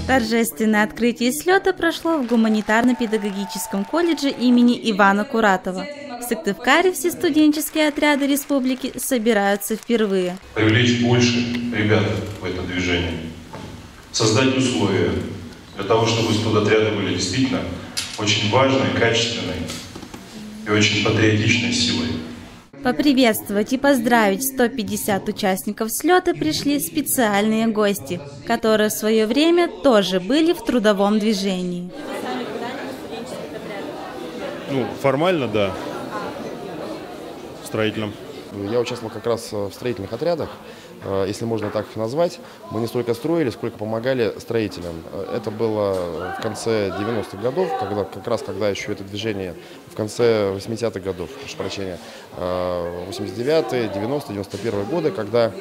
Торжественное открытие слета прошло в гуманитарно-педагогическом колледже имени Ивана Куратова. В Сыктывкаре все студенческие отряды республики собираются впервые. Привлечь больше ребят в это движение, создать условия для того, чтобы студотряды были действительно очень важной, качественной и очень патриотичной силой. Поприветствовать и поздравить 150 участников слета пришли специальные гости, которые в свое время тоже были в трудовом движении. Формально, да. В строительном. Я участвовал как раз в строительных отрядах, если можно так их назвать. Мы не столько строили, сколько помогали строителям. Это было в конце 90-х годов, когда еще это движение, в конце 80-х годов, прошу прощения, 89-е, 90-е, 91-е годы, когда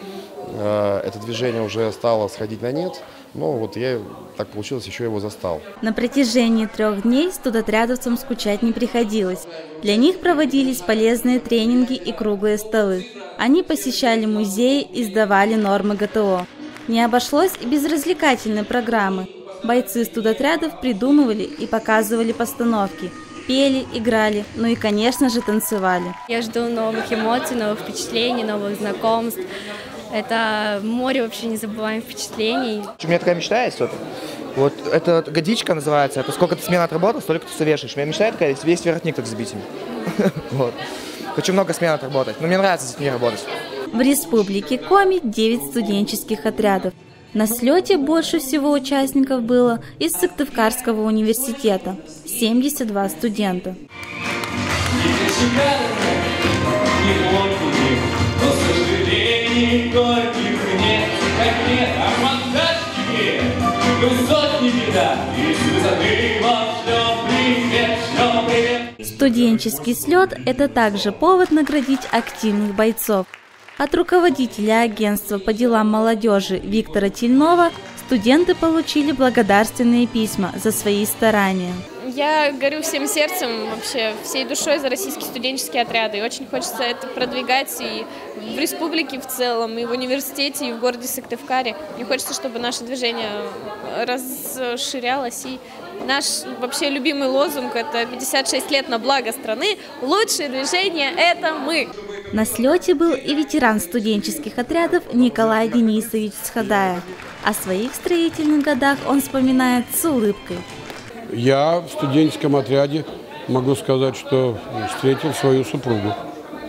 это движение уже стало сходить на нет. Но я, так получилось, еще его застал. На протяжении 3 дней студотрядовцам скучать не приходилось. Для них проводились полезные тренинги и круглые столы. Они посещали музеи и сдавали нормы ГТО. Не обошлось и без развлекательной программы. Бойцы студотрядов придумывали и показывали постановки. Пели, играли, и, конечно же, танцевали. Я жду новых эмоций, новых впечатлений, новых знакомств. Это море вообще незабываемых впечатлений. У меня такая мечта есть. Это годичка называется. Это сколько ты смен отработал, столько ты совершишь. У меня мечта такая, весь воротник так забить им. Хочу много смен отработать. Но мне нравится с детьми работать. В республике Коми 9 студенческих отрядов. На слете больше всего участников было из Сыктывкарского университета – 72 студента. Студенческий слет – это также повод наградить активных бойцов. От руководителя агентства по делам молодежи Виктора Тельнова студенты получили благодарственные письма за свои старания. Я горю всем сердцем, вообще всей душой за российские студенческие отряды. И очень хочется это продвигать и в республике в целом, и в университете, и в городе Сыктывкаре. Мне хочется, чтобы наше движение расширялось. И наш вообще любимый лозунг – это 56 лет на благо страны. Лучшее движение – это мы. На слете был и ветеран студенческих отрядов Николай Денисович Схадаев. О своих строительных годах он вспоминает с улыбкой. Я в студенческом отряде могу сказать, что встретил свою супругу.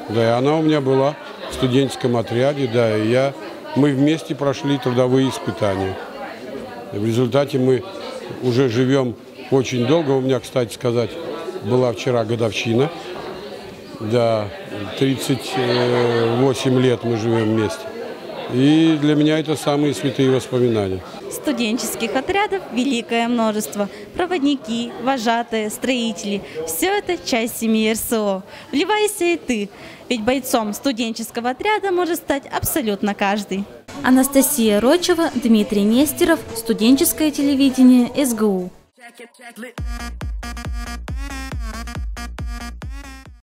Да, и она у меня была в студенческом отряде, да, и мы вместе прошли трудовые испытания. В результате мы уже живем очень долго. У меня, кстати сказать, была вчера годовщина. Да, 38 лет мы живем вместе. И для меня это самые святые воспоминания. Студенческих отрядов великое множество. Проводники, вожатые, строители – все это часть семьи РСО. Вливайся и ты, ведь бойцом студенческого отряда может стать абсолютно каждый. Анастасия Рочева, Дмитрий Нестеров, студенческое телевидение СГУ.